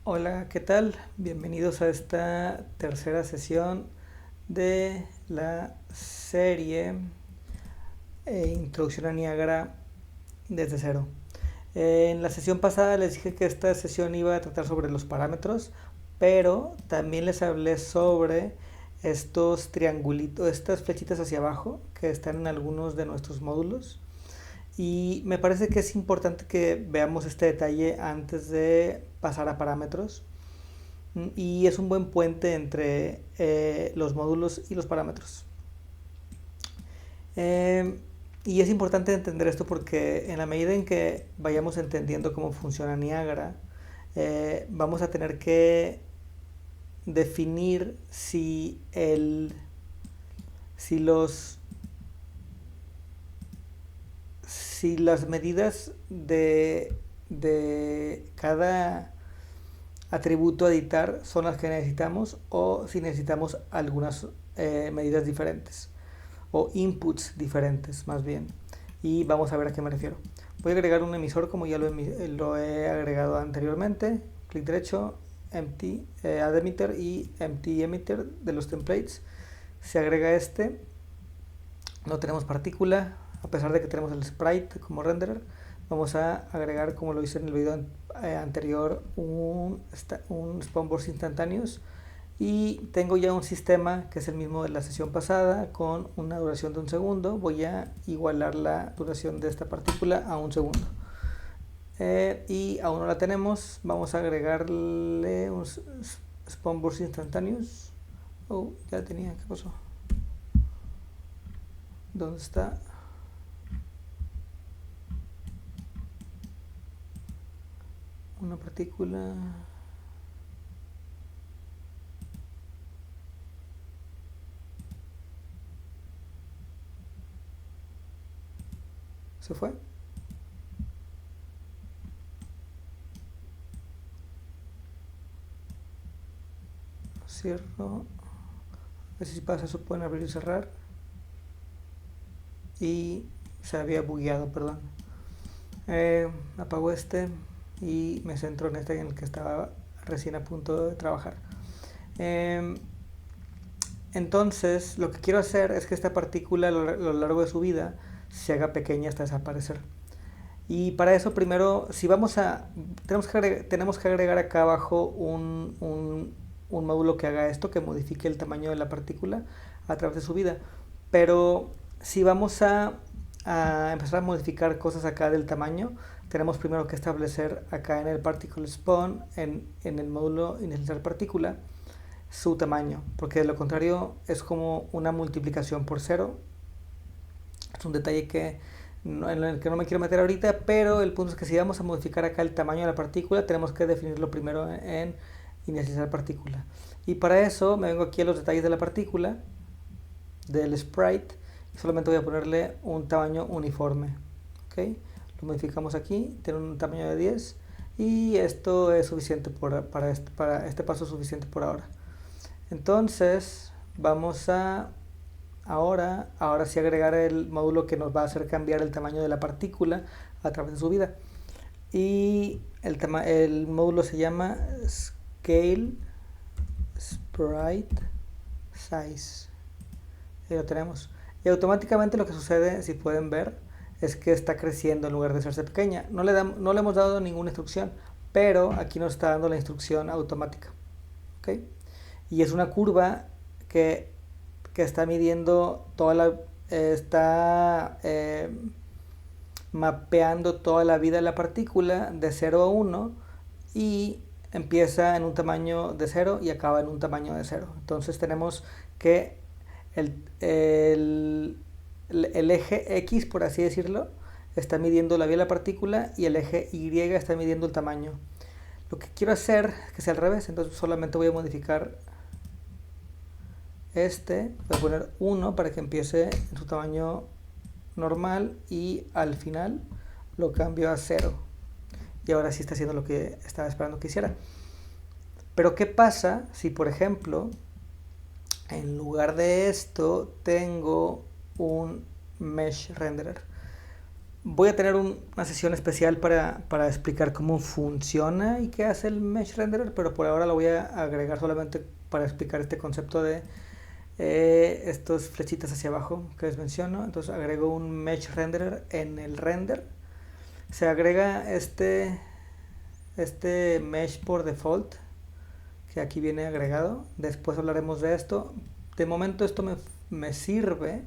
Hola, ¿qué tal? Bienvenidos a esta tercera sesión de la serie Introducción a Niagara desde cero. En la sesión pasada les dije que esta sesión iba a tratar sobre los parámetros, pero también les hablé sobre estos triangulitos, estas flechitas hacia abajo que están en algunos de nuestros módulos. Y me parece que es importante que veamos este detalle antes de pasar a parámetros. Y es un buen puente entre los módulos y los parámetros. Eh, y es importante entender esto porque en la medida en que vayamos entendiendo cómo funciona Niagara, vamos a tener que definir si los si las medidas de cada atributo a editar son las que necesitamos o si necesitamos algunas medidas diferentes o inputs diferentes más bien. Y vamos a ver a qué me refiero. Voy a agregar un emisor como ya lo he agregado anteriormente. Clic derecho, empty, add emitter y empty emitter de los templates. Se agrega este. No tenemos partícula, a pesar de que tenemos el sprite como renderer. Vamos a agregar, como lo hice en el video anterior, un spawn burst instantáneos. Y tengo ya un sistema que es el mismo de la sesión pasada con una duración de un segundo. Voy a igualar la duración de esta partícula a un segundo. Y aún no la tenemos. Vamos a agregarle un spawn burst instantáneos. Oh, ya la tenía, ¿qué pasó? ¿Dónde está? Una partícula. ¿Se fue? Cierro. A ver si pasa, eso pueden abrir y cerrar. Y se había bugueado, perdón. Apago este y me centro en este en el que estaba recién a punto de trabajar. Eh, entonces, lo que quiero hacer es que esta partícula a lo largo de su vida se haga pequeña hasta desaparecer. Y para eso primero, si vamos a, tenemos que agregar acá abajo un módulo que haga esto, que modifique el tamaño de la partícula a través de su vida. Pero si vamos a empezar a modificar cosas acá del tamaño, tenemos primero que establecer acá en el particle spawn, en el módulo inicializar partícula, su tamaño, porque de lo contrario es como una multiplicación por cero. Es un detalle en el que no me quiero meter ahorita, pero el punto es que si vamos a modificar acá el tamaño de la partícula, tenemos que definirlo primero en inicializar partícula. Y para eso me vengo aquí a los detalles de la partícula, del sprite, y solamente voy a ponerle un tamaño uniforme. ¿Okay? Lo modificamos aquí, tiene un tamaño de 10 y esto es suficiente para este paso es suficiente por ahora. Entonces vamos a ahora sí agregar el módulo que nos va a hacer cambiar el tamaño de la partícula a través de su vida. Y el módulo se llama Scale Sprite Size. Ahí lo tenemos. Y automáticamente lo que sucede, si pueden ver, es que está creciendo en lugar de hacerse pequeña. No le hemos dado ninguna instrucción, pero aquí nos está dando la instrucción automática. ¿Okay? Y es una curva que, que está midiendo toda la... está mapeando toda la vida de la partícula de 0 a 1 y empieza en un tamaño de 0 y acaba en un tamaño de 0. Entonces tenemos que el, el, el eje X, por así decirlo, está midiendo la vida de la partícula y el eje Y está midiendo el tamaño. Lo que quiero hacer es que sea al revés, entonces solamente voy a modificar voy a poner 1 para que empiece en su tamaño normal y al final lo cambio a 0. Y ahora sí está haciendo lo que estaba esperando que hiciera. Pero ¿qué pasa si, por ejemplo, en lugar de esto tengo un mesh renderer? Voy a tener una sesión especial para explicar cómo funciona y qué hace el Mesh Renderer, pero por ahora lo voy a agregar solamente para explicar este concepto de estos flechitas hacia abajo que les menciono. Entonces agrego un Mesh Renderer en el render. Se agrega este mesh por default que aquí viene agregado. Después hablaremos de esto. De momento esto me sirve.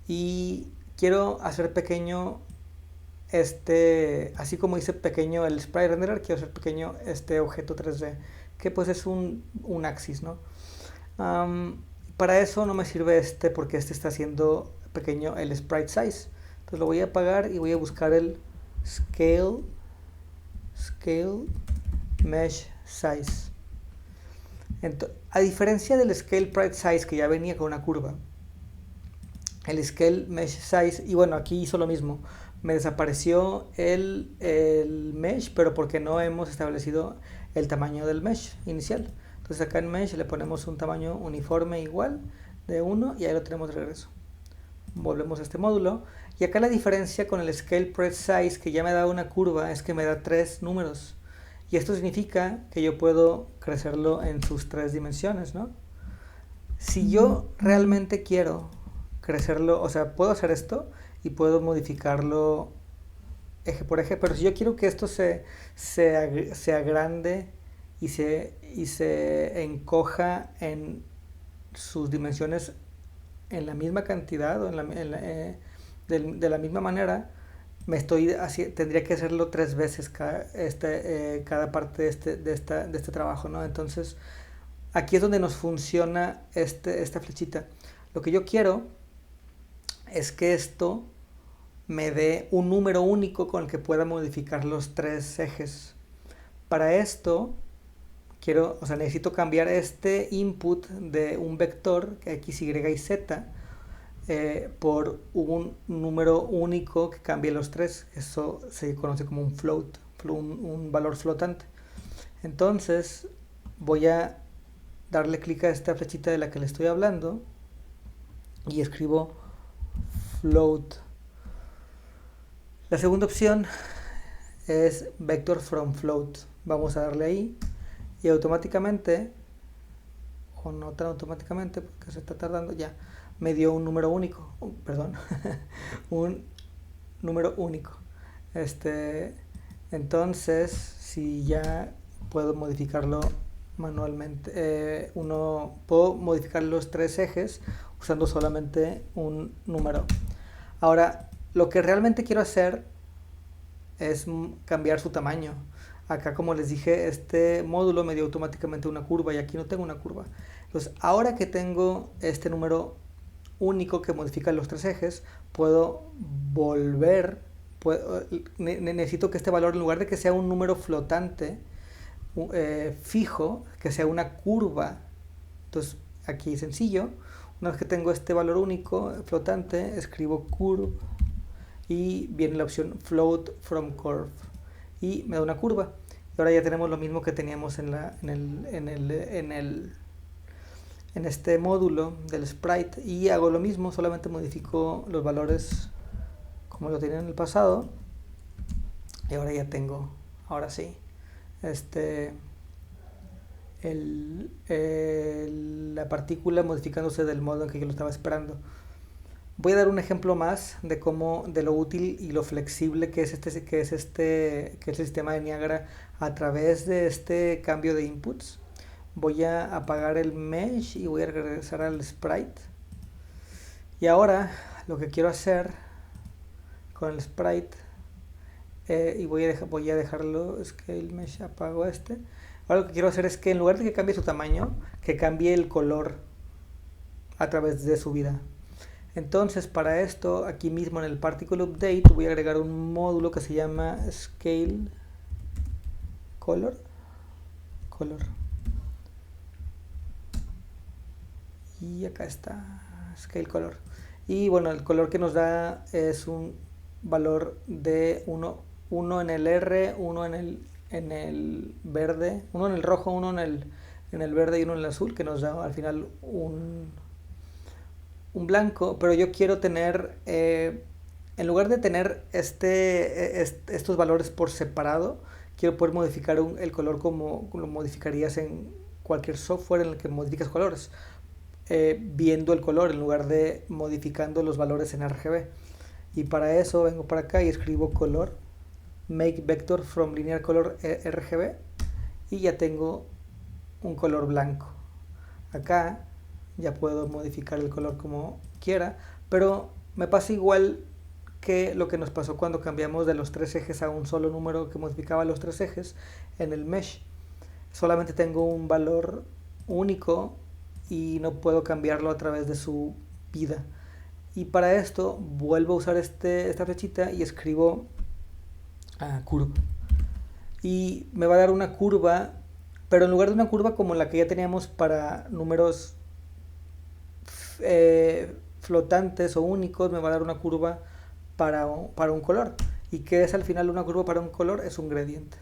Y quiero hacer pequeño así como hice pequeño el sprite renderer, quiero hacer pequeño este objeto 3D, que pues es un axis, ¿no? Para eso no me sirve porque está haciendo pequeño el sprite size. Entonces lo voy a apagar y voy a buscar el scale mesh size. A diferencia del scale sprite size que ya venía con una curva, el scale mesh size, y bueno, aquí hizo lo mismo, me desapareció el mesh, pero porque no hemos establecido el tamaño del mesh inicial. Entonces acá en mesh le ponemos un tamaño uniforme igual de 1 y ahí lo tenemos de regreso. Volvemos a este módulo y acá la diferencia con el scale press size, que ya me da una curva, es que me da 3 números, y esto significa que yo puedo crecerlo en sus 3 dimensiones, ¿no? Si yo realmente quiero crecerlo, o sea, puedo hacer esto y puedo modificarlo eje por eje, pero si yo quiero que esto se agrande y se encoja en sus dimensiones en la misma cantidad o de la misma manera, tendría que hacerlo 3 veces cada parte de este trabajo, ¿no? Entonces aquí es donde nos funciona esta flechita. Lo que yo quiero es que esto me dé un número único con el que pueda modificar los 3 ejes. Para esto necesito cambiar este input de un vector x, y y z por un número único que cambie los 3. Eso se conoce como un float, un valor flotante. Entonces voy a darle clic a esta flechita de la que le estoy hablando y escribo float. La segunda opción es vector from float. Vamos a darle ahí y automáticamente, o no tan automáticamente porque se está tardando, ya me dio un número único, un número único. Entonces, si ya puedo modificarlo manualmente, puedo modificar los 3 ejes usando solamente un número. Ahora, lo que realmente quiero hacer es cambiar su tamaño. Acá, como les dije, este módulo me dio automáticamente una curva y aquí no tengo una curva. Entonces, ahora que tengo este número único que modifica los 3 ejes, necesito que este valor, en lugar de que sea un número flotante fijo, que sea una curva. Entonces, aquí sencillo, una vez que tengo este valor único flotante, escribo curve y viene la opción float from curve y me da una curva. Y ahora ya tenemos lo mismo que teníamos en este módulo del sprite, y hago lo mismo, solamente modifico los valores como lo tenía en el pasado, y ahora ya tengo, ahora sí, la partícula modificándose del modo en que yo lo estaba esperando. Voy a dar un ejemplo más de lo útil y lo flexible que es el sistema de Niagara a través de este cambio de inputs. Voy a apagar el mesh y voy a regresar al sprite. Y ahora lo que quiero hacer con el sprite, y voy a dejarlo scale mesh, apago este. Ahora lo que quiero hacer es que en lugar de que cambie su tamaño, que cambie el color a través de su vida. Entonces, para esto, aquí mismo en el particle update voy a agregar un módulo que se llama scale color. Y acá está scale color. Y bueno, el color que nos da es un valor de 1 en el R, 1 en el verde, 1 en el rojo, 1 en el verde y 1 en el azul, que nos da al final un blanco, pero yo quiero tener, en lugar de tener estos valores por separado, quiero poder modificar el color como lo modificarías en cualquier software en el que modificas colores, viendo el color en lugar de modificando los valores en RGB. Y para eso vengo para acá y escribo color, make vector from linear color RGB, y ya tengo un color blanco. Acá ya puedo modificar el color como quiera, pero me pasa igual que lo que nos pasó cuando cambiamos de los tres ejes a un solo número que modificaba los tres ejes en el mesh. Solamente tengo un valor único y no puedo cambiarlo a través de su vida. Y para esto vuelvo a usar esta flechita y escribo curva. Y me va a dar una curva, pero en lugar de una curva como la que ya teníamos para números flotantes o únicos, me va a dar una curva para un color. ¿Y qué es al final una curva para un color? Es un gradiente.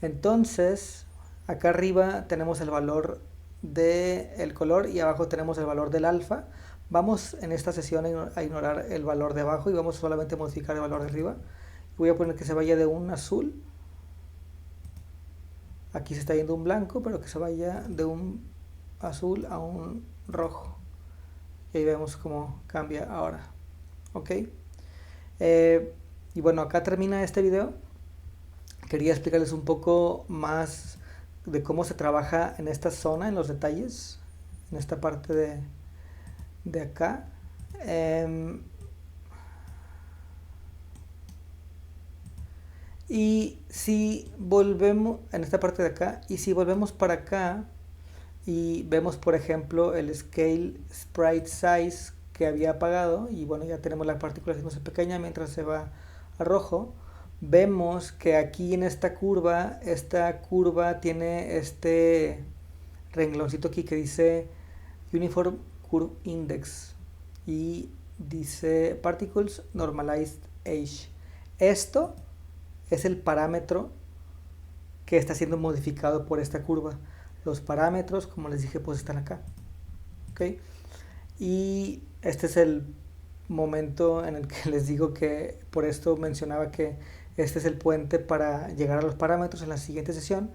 Entonces, acá arriba tenemos el valor del color y abajo tenemos el valor del alfa. Vamos en esta sesión a ignorar el valor de abajo y vamos solamente a modificar el valor de arriba. Voy a poner que se vaya de un azul. Aquí se está yendo un blanco, pero que se vaya de un azul a un rojo. Y ahí vemos cómo cambia ahora. ¿Ok? Y bueno, acá termina este video. Quería explicarles un poco más de cómo se trabaja en esta zona, en los detalles, en esta parte de acá. Y si volvemos en esta parte de acá, y si volvemos para acá y vemos por ejemplo el scale sprite size que había apagado, y bueno, ya tenemos la partícula haciéndose pequeña mientras se va a rojo, vemos que aquí en esta curva tiene este rengloncito aquí que dice Uniform Curve Index y dice Particles Normalized Age. Esto es el parámetro que está siendo modificado por esta curva. Los parámetros, como les dije, pues están acá. ¿Ok? Y este es el momento en el que les digo que por esto mencionaba que este es el puente para llegar a los parámetros en la siguiente sesión,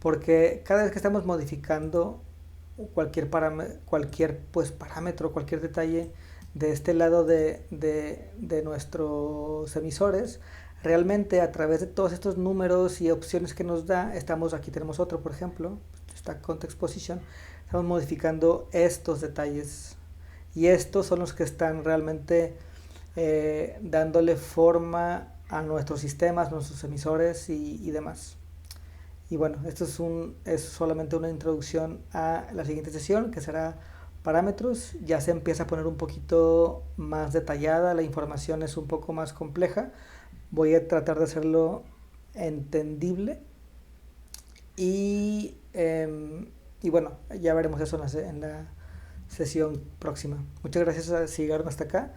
porque cada vez que estamos modificando cualquier parámetro, cualquier detalle de este lado de nuestros emisores, realmente a través de todos estos números y opciones que nos da, aquí tenemos otro, por ejemplo, está Context Position, estamos modificando estos detalles y estos son los que están realmente dándole forma a nuestros sistemas, nuestros emisores y demás. Y bueno, esto es solamente una introducción a la siguiente sesión, que será parámetros. Ya se empieza a poner un poquito más detallada, la información es un poco más compleja. Voy a tratar de hacerlo entendible. Y bueno, ya veremos eso en la sesión próxima. Muchas gracias si llegaron hasta acá.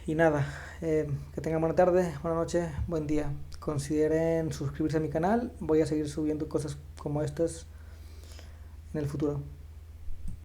Y nada, que tengan buena tarde, buena noche, buen día. Consideren suscribirse a mi canal. Voy a seguir subiendo cosas como estas en el futuro.